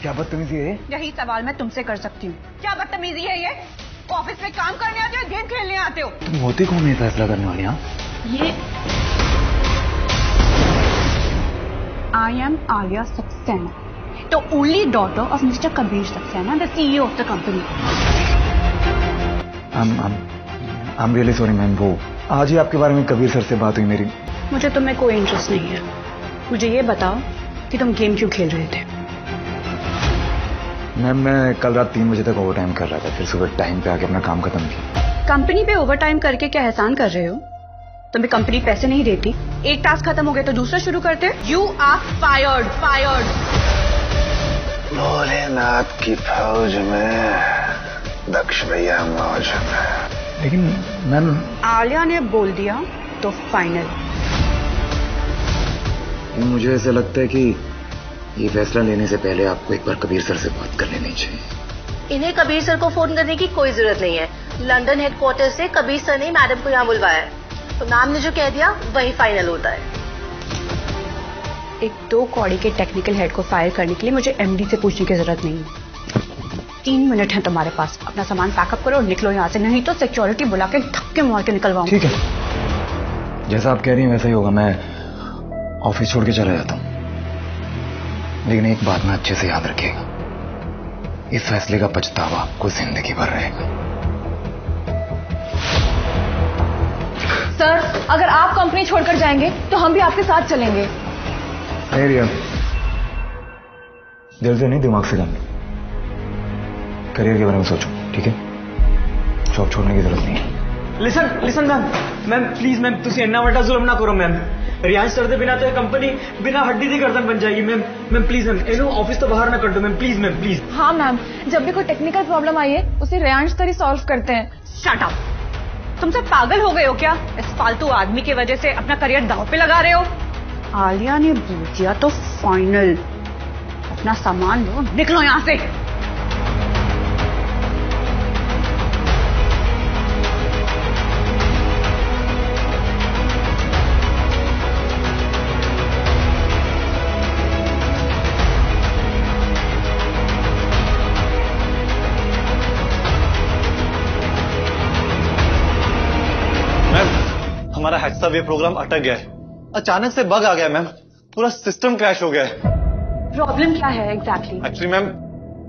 क्या बदतमीजी है? यही सवाल मैं तुमसे कर सकती हूँ। क्या बदतमीजी है ये? ऑफिस में काम करने आते हो, गेम खेलने आते हो? तुम होती कौन है फैसला करने वाली? हाँ, ये I am Alia Saxena, the only daughter of mister Kabir Saxena, the CEO of the company. I am really sorry ma'am. वो आज ही आपके बारे में कबीर सर से बात हुई मेरी। मुझे तुम्हें कोई इंटरेस्ट नहीं है। मुझे ये बताओ कि तुम गेम क्यों खेल रहे थे? मैम मैं कल रात 3 बजे तक ओवर टाइम कर रहा था, फिर सुबह टाइम पे आके अपना काम खत्म किया। कंपनी पे ओवर टाइम करके क्या एहसान कर रहे हो? तुम्हें कंपनी पैसे नहीं देती? एक टास्क खत्म हो गया तो दूसरा शुरू करते। You are fired, fired. Bholenath की फौज में, दक्ष भैया मौज में। लेकिन मैम आलिया ने बोल दिया तो फाइनल। मुझे ऐसा लगता है कि ये फैसला लेने से पहले आपको एक बार कबीर सर से बात कर लेनी चाहिए। इन्हें कबीर सर को फोन करने की कोई जरूरत नहीं है। लंदन हेडक्वार्टर से कबीर सर ने मैडम को यहाँ बुलवाया है, तो मैम ने जो कह दिया वही फाइनल होता है। एक 2 कौड़ी के टेक्निकल हेड को फायर करने के लिए मुझे एमडी से पूछने की जरूरत नहीं है। 3 मिनट है तुम्हारे पास, अपना सामान पैकअप करो और निकलो यहाँ से, नहीं तो सिक्योरिटी बुला के धक्के मार के निकलवाऊंगी। ठीक है, जैसा आप कह रही हैं वैसा ही होगा। मैं ऑफिस छोड़ के चला जाता हूँ, लेकिन एक बात ना अच्छे से याद रखिएगा, इस फैसले का पछतावा आपको जिंदगी भर रहेगा। सर, अगर आप कंपनी छोड़कर जाएंगे तो हम भी आपके साथ चलेंगे। रिया, दिल से नहीं दिमाग से काम लो। करियर के बारे में सोचो, ठीक है? जॉब छोड़ने की जरूरत नहीं है। लिसन मैम प्लीज मैम, तुसी इन्ना वड्डा जुल्म ना करो मैम। रियांश सर दे बिना तो ये कंपनी बिना हड्डी दी गर्दन बन जाएगी मैम प्लीज मैम। इन्हों ऑफिस तो बाहर ना कर दो मैम, प्लीज। हाँ मैम, जब भी कोई टेक्निकल प्रॉब्लम आई है उसे रेयांश सर ही सॉल्व करते हैं। Shut up! तुम सब पागल हो गए हो क्या? इस फालतू आदमी की वजह से अपना करियर दांव पे लगा रहे हो? आलिया ने बोल दिया तो फाइनल। अपना सामान लो, निकलो यहाँ से। हमारा हैक्सावे प्रोग्राम अटक गया है। अचानक से बग आ गया मैम, पूरा सिस्टम क्रैश हो गया है। प्रॉब्लम क्या है एग्जैक्टली? एक्चुअली मैम,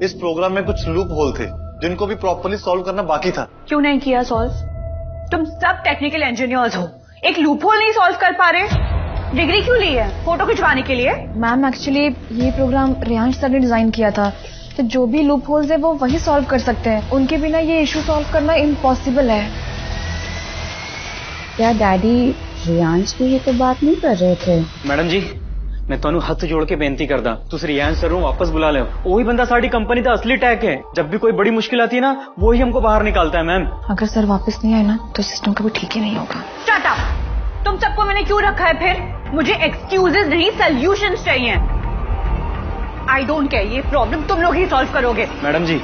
इस प्रोग्राम में कुछ लूप होल थे जिनको भी प्रॉपर्ली सॉल्व करना बाकी था। क्यों नहीं किया सॉल्व? तुम सब टेक्निकल इंजीनियर्स हो, एक लूप होल नहीं सॉल्व कर पा रहे? डिग्री क्यों ली है? फोटो खिंचवाने के लिए? मैम एक्चुअली ये प्रोग्राम रेयांश सर ने डिजाइन किया था, तो जो भी लूप होल्स है वो वही सॉल्व कर सकते हैं। उनके बिना ये इशू सॉल्व करना इम्पॉसिबल है। क्या डैडी रियांश की ये तो बात नहीं कर रहे थे? मैडम जी, मैं ਤੁਹਾਨੂੰ ਹੱਥ जोड़ के बेनती करदा, तुसी रियांश सर ਨੂੰ वापस बुला लो। वही बंदा साड़ी कंपनी का असली टैग है। जब भी कोई बड़ी मुश्किल आती है ना, वो ही हमको बाहर निकालता है मैम। अगर सर वापस नहीं आए ना तो सिस्टम कभी ठीक ही नहीं होगा। Shut up! तुम सबको मैंने क्यों रखा है फिर? मुझे एक्सक्यूजेस नहीं, सॉल्यूशंस चाहिए। आई डोंट केयर, ये प्रॉब्लम तुम लोग ही सॉल्व करोगे। मैडम जी,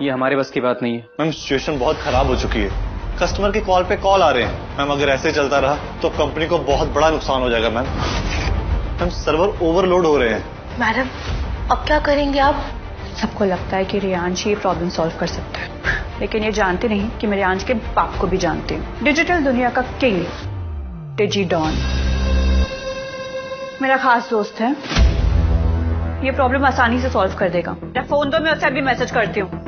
ये हमारे बस की बात नहीं है। मैम सिचुएशन बहुत खराब हो चुकी है, कस्टमर के कॉल पे कॉल आ रहे हैं। मैम अगर ऐसे चलता रहा तो कंपनी को बहुत बड़ा नुकसान हो जाएगा मैम। मैम सर्वर ओवरलोड हो रहे हैं। मैडम अब क्या करेंगे आप? सबको लगता है कि रियांश ये प्रॉब्लम सॉल्व कर सकता है, लेकिन ये जानते नहीं कि मैं रियांश के बाप को भी जानती हूँ। डिजिटल दुनिया का किंग, डिजी डॉन, मेरा खास दोस्त है। ये प्रॉब्लम आसानी से सॉल्व कर देगा। फोन दो, मैं उससे अभी मैसेज करती हूँ।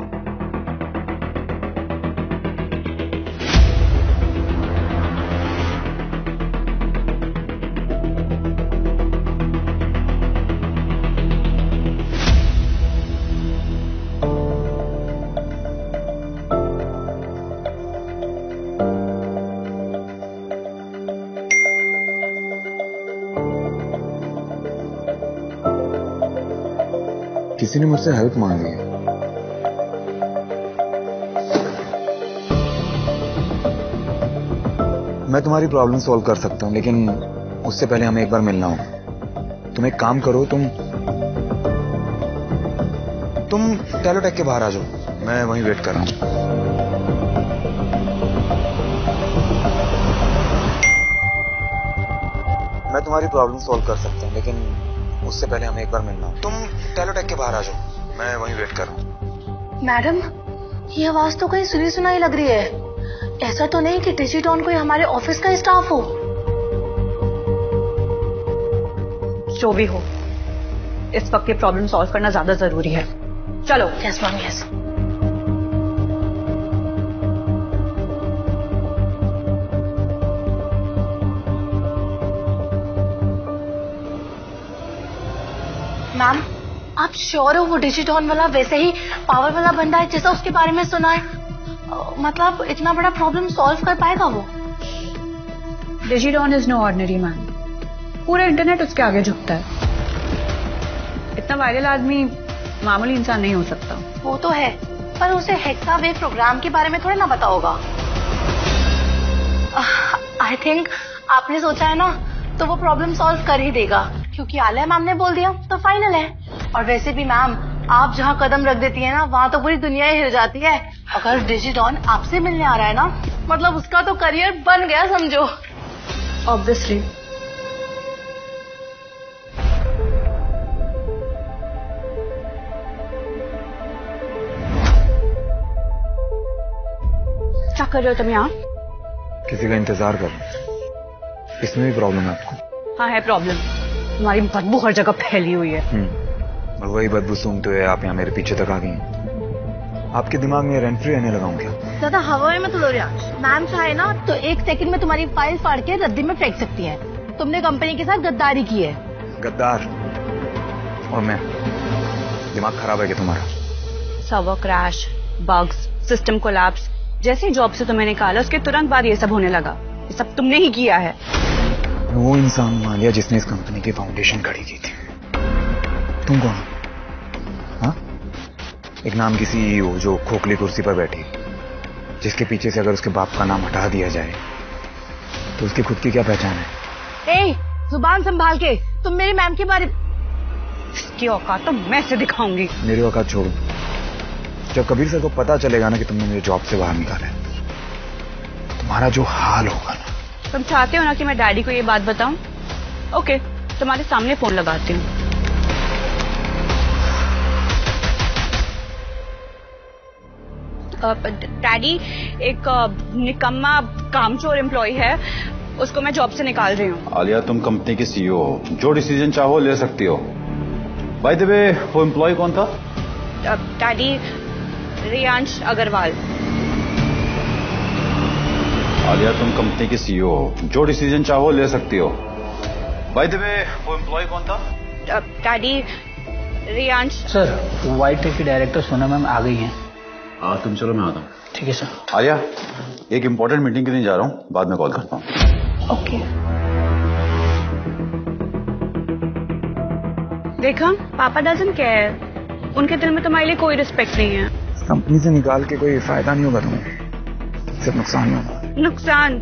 किसी ने मुझसे हेल्प मांगी है। मैं तुम्हारी प्रॉब्लम सॉल्व कर सकता हूं, लेकिन उससे पहले हमें एक बार मिलना होगा। तुम एक काम करो, तुम टेलोटेक के बाहर आ जाओ, मैं वहीं वेट कर रहा हूं। मैं तुम्हारी प्रॉब्लम सॉल्व कर सकता हूं, लेकिन उससे पहले हमें एक बार मिलना हो। तुम टेलोटेक के बाहर आ जाओ, मैं वहीं वेट कर रहा हूँ। मैडम, ये आवाज तो कहीं सुनी सुनाई लग रही है। ऐसा तो नहीं कि डिजिटॉन कोई हमारे ऑफिस का स्टाफ हो? जो भी हो, इस वक्त ये प्रॉब्लम सॉल्व करना ज्यादा जरूरी है। चलो। Yes ma'am, yes. मैम, आप श्योर हो वो डिजिटॉन वाला वैसे ही पावर वाला बंदा है जैसा उसके बारे में सुना है? मतलब इतना बड़ा प्रॉब्लम सॉल्व कर पाएगा वो? डिजिटॉन इज नो ऑर्डिनरी मैन। पूरा इंटरनेट उसके आगे झुकता है। इतना वायरल आदमी मामूली इंसान नहीं हो सकता। वो तो है, पर उसे हेक्सावेव प्रोग्राम के बारे में थोड़ा ना पता होगा। आई थिंक आपने सोचा है ना, तो वो प्रॉब्लम सॉल्व कर ही देगा, क्योंकि आलिया मैम ने बोल दिया तो फाइनल है। और वैसे भी मैम, आप जहाँ कदम रख देती है ना, वहाँ तो पूरी दुनिया ही हिल जाती है। अगर डिजिटॉन आपसे मिलने आ रहा है ना, मतलब उसका तो करियर बन गया समझो। ऑब्वियसली। क्या कर रहे हो तुम यहाँ? किसी का इंतजार कर रहा हूं। इसमें भी प्रॉब्लम है आपको? हाँ है प्रॉब्लम। तुम्हारी बदबू हर जगह फैली हुई है। और वही बदबू सूंघते हुए आप यहाँ मेरे पीछे तक आ गई हैं। आपके दिमाग में रेंट फ्री रहने लगा हूँ क्या? ज्यादा हवा में मत लो रियांश। मैम चाहे ना तो 1 सेकंड में तुम्हारी फाइल फाड़ के रद्दी में फेंक सकती है। तुमने कंपनी के साथ गद्दारी की है। गद्दार? और मैं? दिमाग खराब है क्या तुम्हारा? Server crash, bugs, system collapse, जैसे ही जॉब से तुम्हें निकाला उसके तुरंत बाद ये सब होने लगा। ये सब तुमने ही किया है। वो इंसान मान लिया जिसने इस कंपनी की फाउंडेशन खड़ी की थी। तुम कौन? हाँ? एक नाम की सीईओ जो खोखली कुर्सी पर बैठी, जिसके पीछे से अगर उसके बाप का नाम हटा दिया जाए तो उसकी खुद की क्या पहचान है? ए, जुबान संभाल के। तुम मेरी मैम के बारे की औकात तो मैं से दिखाऊंगी। मेरी औकात छोड़ो। जब कबीर सर को पता चलेगा ना कि तुमने मुझे जॉब से बाहर निकाला है, तुम्हारा जो हाल होगा ना। तुम चाहते हो ना कि मैं डैडी को ये बात बताऊं? ओके, तुम्हारे सामने फोन लगाती हूँ। डैडी, एक निकम्मा कामचोर एम्प्लॉय है, उसको मैं जॉब से निकाल रही हूँ। आलिया, तुम कंपनी की सीईओ हो, जो डिसीजन चाहो ले सकती हो। बाय द वे, वो एम्प्लॉय कौन था? डैडी, रियांश अग्रवाल। आलिया, तुम कंपनी की सीईओ हो, जो डिसीजन चाहो ले सकती हो। बाय द वे, वो एम्प्लॉय कौन था? Daddy, Riyansh. Sir, White Tech की डायरेक्टर सोना मैम आ गई हैं। तुम चलो, मैं आता हूँ। ठीक है सर। आलिया, एक इंपॉर्टेंट मीटिंग के लिए जा रहा हूँ, बाद में कॉल करता हूँ। ओके। देखा, पापा डजंट केयर। उनके दिल में तुम्हारे लिए कोई रिस्पेक्ट नहीं है। कंपनी से निकाल के कोई फायदा नहीं होगा तुम्हें, सिर्फ नुकसान ही होगा। नुकसान?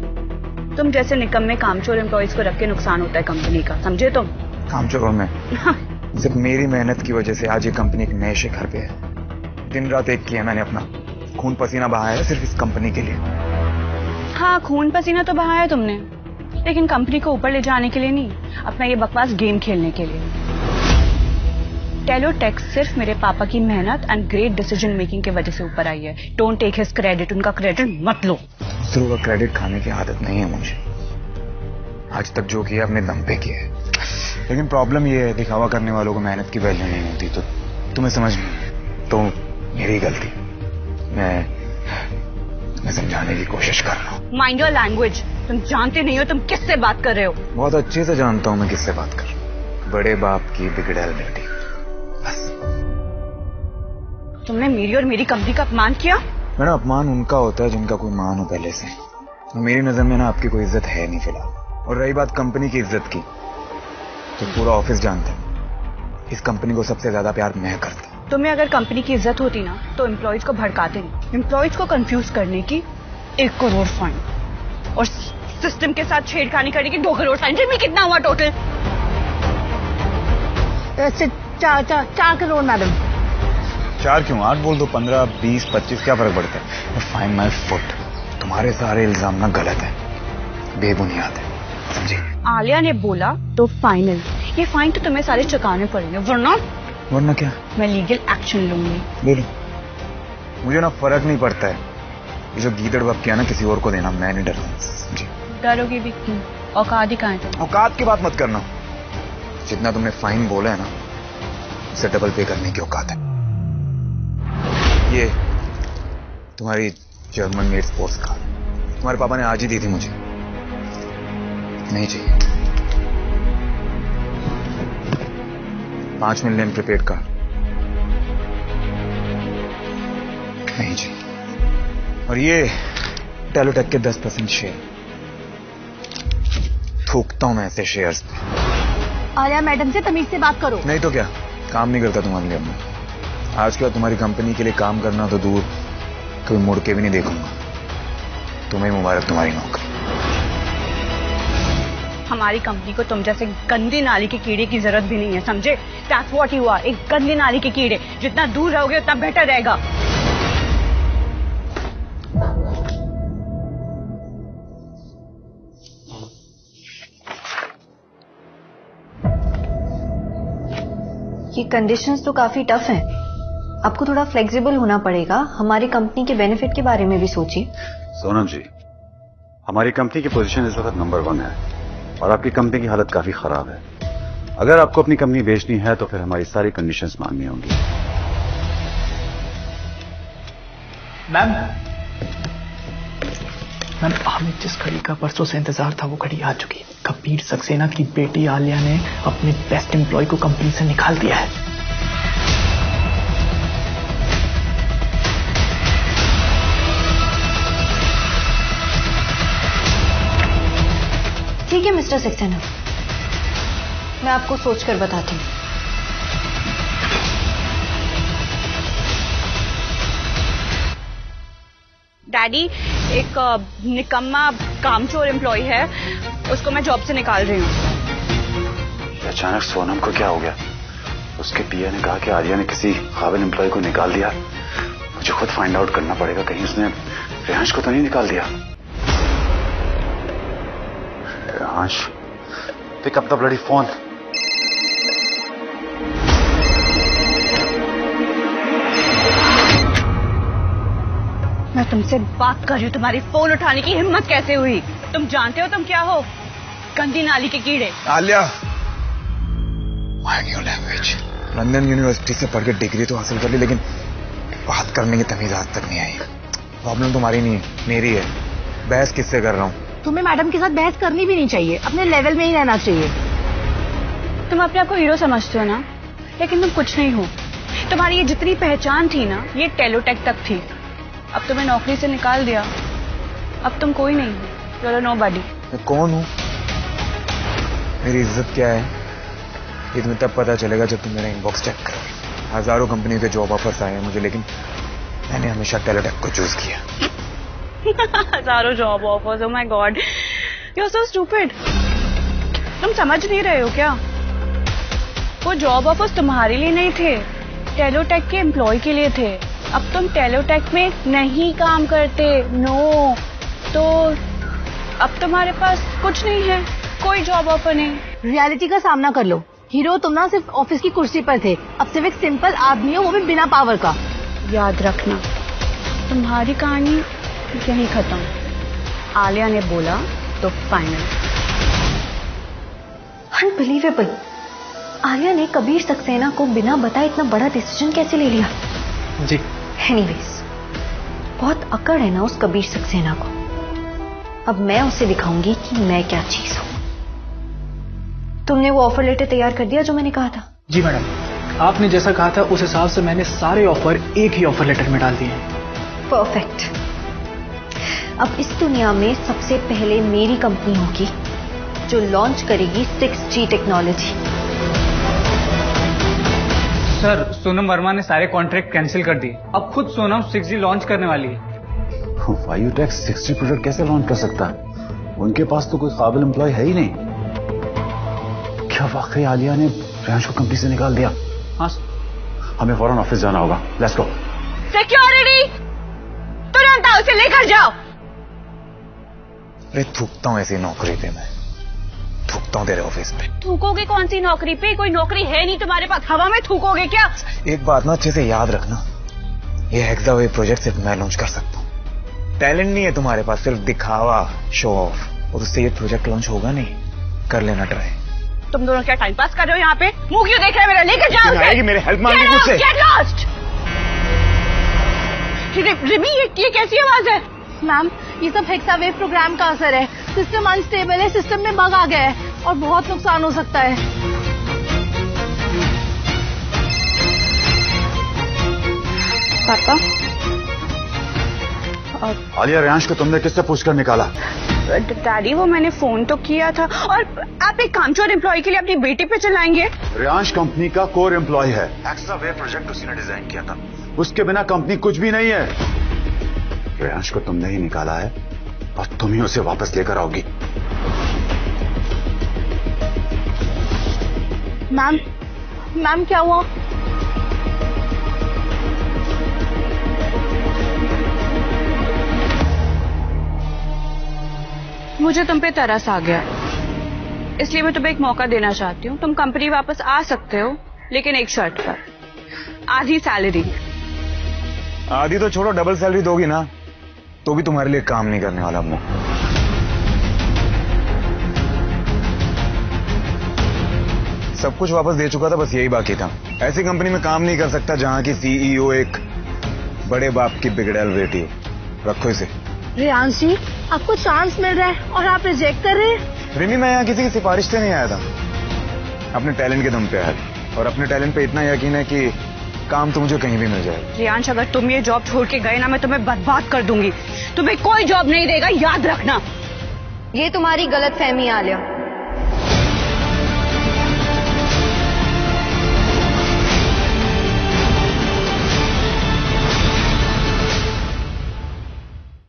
तुम जैसे निकम्मे कामचोर एम्प्लॉइज को रख के नुकसान होता है कंपनी का, समझे तुम? कामचोर में सिर्फ मेरी मेहनत की वजह से आज ये कंपनी एक नए शिखर पे है। दिन रात एक किया मैंने, अपना खून पसीना बहाया है सिर्फ इस कंपनी के लिए। हाँ, खून पसीना तो बहाया तुमने, लेकिन कंपनी को ऊपर ले जाने के लिए नहीं, अपना ये बकवास गेम खेलने के लिए। टेलोटेक सिर्फ मेरे पापा की मेहनत एंड ग्रेट डिसीजन मेकिंग की वजह से ऊपर आई है। डोंट टेक हिज क्रेडिट, उनका क्रेडिट मत लो। दूसरों का क्रेडिट खाने की आदत नहीं है मुझे। आज तक जो किया अपने दम पे किया है, लेकिन प्रॉब्लम ये है, दिखावा करने वालों को मेहनत की वैल्यू नहीं होती। तो तुम्हें समझ नहीं, तो मेरी गलती। मैं समझाने की कोशिश कर रहा हूँ। Mind your language. तुम जानते नहीं हो तुम किससे बात कर रहे हो। बहुत अच्छे से जानता हूँ मैं किससे बात कर रहा हूँ। बड़े बाप की बिगड़ैल बेटी। बस। तुमने मेरी और मेरी कंपनी का अपमान किया। मैडम, अपमान उनका होता है जिनका कोई मान हो पहले से। मेरी नजर में ना आपकी कोई इज्जत है नहीं फिलहाल। और रही बात कंपनी की इज्जत की, तो पूरा ऑफिस जानता है इस कंपनी को सबसे ज्यादा प्यार मैं करता। तुम्हें अगर कंपनी की इज्जत होती ना तो एम्प्लॉइज को भड़काते नहीं। एम्प्लॉइज को कंफ्यूज करने की 1 करोड़ फाइन और सिस्टम के साथ छेड़खानी करने की 2 करोड़ फाइन। में कितना हुआ टोटल? 4 करोड़ मैडम। 4 क्यों? 8 बोल दो, 15, 20, 25 क्या फर्क पड़ता है? Fine my foot. तुम्हारे सारे इल्जाम ना गलत है, बेबुनियाद है, समझी? आलिया ने बोला तो फाइनल। ये फाइन तो तुम्हें सारे चुकाने पड़ेंगे, वरना क्या? मैं लीगल एक्शन लूंगी। ले लो, मुझे ना फर्क नहीं पड़ता है। ये जो गीदड़ वक्त किया ना किसी और को देना, मैं नहीं डरता जी। डरोगी भी क्यों? औकात ही कहाँ है तुम? औकात की बात मत करना। जितना तुमने फाइन बोला है ना, उसे डबल पे करने की औकात है। ये तुम्हारी जर्मन मेड स्पोर्ट्स कार तुम्हारे पापा ने आज ही दी थी मुझे, नहीं चाहिए। 5 मिलियन प्रीपेड कार नहीं चाहिए। और ये टेलोटेक के 10% शेयर, थूकता हूं मैं ऐसे शेयर्स पे। आलिया मैडम से तमीज से बात करो। नहीं तो क्या, काम नहीं करता तुम्हारे लिए मैं। आज के बाद तुम्हारी कंपनी के लिए काम करना तो दूर, कभी मुड़ के भी नहीं देखूंगा। तुम्हें मुबारक तुम्हारी नौकरी। हमारी कंपनी को तुम जैसे गंदी नाली के कीड़े की जरूरत भी नहीं है, समझे? That's what you are, एक गंदी नाली के कीड़े। जितना दूर रहोगे उतना बेटर रहेगा। ये कंडीशंस तो काफी टफ हैं। आपको थोड़ा फ्लेक्सिबल होना पड़ेगा। हमारी कंपनी के बेनिफिट के बारे में भी सोचिए। सोनम जी, हमारी कंपनी की पोजीशन इस वक्त नंबर 1 है और आपकी कंपनी की हालत काफी खराब है। अगर आपको अपनी कंपनी बेचनी है तो फिर हमारी सारी कंडीशंस माननी होंगी। मैम हमें जिस घड़ी का परसों से इंतजार था वो घड़ी आ चुकी है। कबीर सक्सेना की बेटी आलिया ने अपने बेस्ट एम्प्लॉय को कंपनी से निकाल दिया है। ठीक है मिस्टर सक्सेना, मैं आपको सोचकर बताती हूँ। डैडी, एक निकम्मा कामचोर एम्प्लॉय है, उसको मैं जॉब से निकाल रही हूँ। अचानक सोनम को क्या हो गया? उसके पीए ने कहा कि आलिया ने किसी काबिल एम्प्लॉय को निकाल दिया। मुझे खुद फाइंड आउट करना पड़ेगा, कहीं उसने रेहांश को तो नहीं निकाल दिया। Rehansh, pick up the bloody phone. मैं तुमसे बात कर रही हूँ, तुम्हारी फोन उठाने की हिम्मत कैसे हुई? तुम जानते हो तुम क्या हो? गंदी नाली के कीड़े। Alia, mind your language. London university से पढ़ के डिग्री तो हासिल कर ली, लेकिन बात करने की तमीज आज तक नहीं आई। प्रॉब्लम तुम्हारी नहीं है, मेरी है। बहस किससे कर रहा हूँ? तुम्हें मैडम के साथ बहस करनी भी नहीं चाहिए, अपने लेवल में ही रहना चाहिए। तुम अपने आप को हीरो समझते हो ना, लेकिन तुम कुछ नहीं हो। तुम्हारी ये जितनी पहचान थी ना, ये टेलोटेक तक थी। अब तुम्हें नौकरी से निकाल दिया, अब तुम कोई नहीं हो। You're a nobody। मैं कौन हूँ, मेरी इज्जत क्या है, ये तुम्हें तब पता चलेगा जब तुम मेरा इनबॉक्स चेक करोगे। हजारों कंपनी के जॉब ऑफर्स आए हैं मुझे, लेकिन मैंने हमेशा टेलोटेक को चूज किया। हजारों job offers, oh my God, you are so stupid. तुम समझ नहीं रहे हो क्या? वो जॉब ऑफर्स तुम्हारे लिए नहीं थे, टेलोटेक के एम्प्लॉय के लिए थे। अब तुम टेलोटेक में नहीं काम करते, नो, तो अब तुम्हारे पास कुछ नहीं है, कोई जॉब ऑफर नहीं। रियलिटी का सामना कर लो। हीरो तुम ना सिर्फ ऑफिस की कुर्सी पर थे, अब सिर्फ एक सिंपल आदमी हो, वो भी बिना पावर का। याद रखना, तुम्हारी कहानी यहीं खत्म। आलिया ने बोला तो फाइनल। अनबिलीवेबल, आलिया ने कबीर सक्सेना को बिना बताए इतना बड़ा डिसीजन कैसे ले लिया? जी एनीवेज, बहुत अकड़ है ना उस कबीर सक्सेना को। अब मैं उसे दिखाऊंगी कि मैं क्या चीज हूं। तुमने वो ऑफर लेटर तैयार कर दिया जो मैंने कहा था? जी मैडम, आपने जैसा कहा था उस हिसाब से मैंने सारे ऑफर एक ही ऑफर लेटर में डाल दिए हैं। परफेक्ट। अब इस दुनिया में सबसे पहले मेरी कंपनी होगी जो लॉन्च करेगी 6G technology. Sir, Sonam Verma ने सारे कॉन्ट्रैक्ट कैंसिल कर दिए। अब खुद सोनम 6G लॉन्च करने वाली है। वायुटेक 6G प्रोडक्ट कैसे लॉन्च कर सकता है? उनके पास तो कोई काबिल एम्प्लॉय है ही नहीं। क्या वाकई आलिया ने रेहांश को कंपनी से निकाल दिया? हाँ, हमें फौरन ऑफिस जाना होगा। Let's go. सिक्योरिटी, तुरंत आओ, उसे लेकर जाओ। अरे थूकता हूं ऐसी नौकरी पे मैं, थूकता थूकता हूँ तेरे ऑफिस पे। थूकोगे कौन सी नौकरी पे? कोई नौकरी है नहीं तुम्हारे पास, हवा में थूकोगे क्या? एक बात ना अच्छे से याद रखना, ये हेक्सावे प्रोजेक्ट सिर्फ मैं लॉन्च कर सकता हूँ। टैलेंट नहीं है तुम्हारे पास, सिर्फ दिखावा, शो ऑफ, और उससे ये प्रोजेक्ट लॉन्च होगा नहीं। कर लेना ट्राई। तुम दोनों क्या टाइम पास कर रहे हो यहाँ पे? मुंह क्यों देख रहे हो मेरा? लेकर जाओ। आएगी मेरे हेल्प मांगी मुझसे। Get lost! रिमी, ये कैसी आवाज है? मैम, ये सब हेक्सावेव प्रोग्राम का असर है। सिस्टम अनस्टेबल है, सिस्टम में बग आ गया है और बहुत नुकसान हो सकता है। पापा आलिया, रेयांश को तुमने किससे पूछकर निकाला? डैडी, वो मैंने फोन तो किया था। और आप एक कामचोर एम्प्लॉय के लिए अपनी बेटी पे चलाएंगे? रेयांश कंपनी का कोर एम्प्लॉय है। हेक्सावे प्रोजेक्ट उसी ने डिजाइन किया था, उसके बिना कंपनी कुछ भी नहीं है। रेयांश को तुमने ही निकाला है और तुम ही उसे वापस लेकर आओगी। मैम क्या हुआ? मुझे तुम पे तरस आ गया, इसलिए मैं तुम्हें एक मौका देना चाहती हूँ। तुम कंपनी वापस आ सकते हो, लेकिन एक शर्त पर, आधी सैलरी। आधी तो छोड़ो, डबल सैलरी दोगी ना तो भी तुम्हारे लिए काम नहीं करने वाला। मैं सब कुछ वापस दे चुका था, बस यही बाकी था। ऐसी कंपनी में काम नहीं कर सकता जहां की सीईओ एक बड़े बाप की बिगड़ैल बेटी हो। रखो इसे। रेयांश जी, आपको चांस मिल रहा है और आप रिजेक्ट कर रहे हैं? रिमी, मैं यहाँ किसी की सिफारिश से नहीं आया था, अपने टैलेंट के दम पे आया था। और अपने टैलेंट पे इतना यकीन है कि काम तो मुझे कहीं भी मिल जाएगा। रियांश, अगर तुम ये जॉब छोड़ के गए ना, मैं तुम्हें बर्बाद कर दूंगी। तुम्हें कोई जॉब नहीं देगा, याद रखना। ये तुम्हारी गलतफहमी है आलिया।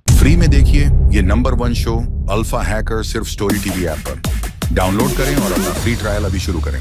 फ्री में देखिए ये नंबर 1 शो अल्फा हैकर सिर्फ स्टोरी टीवी ऐप पर। डाउनलोड करें और अपना फ्री ट्रायल अभी शुरू करें।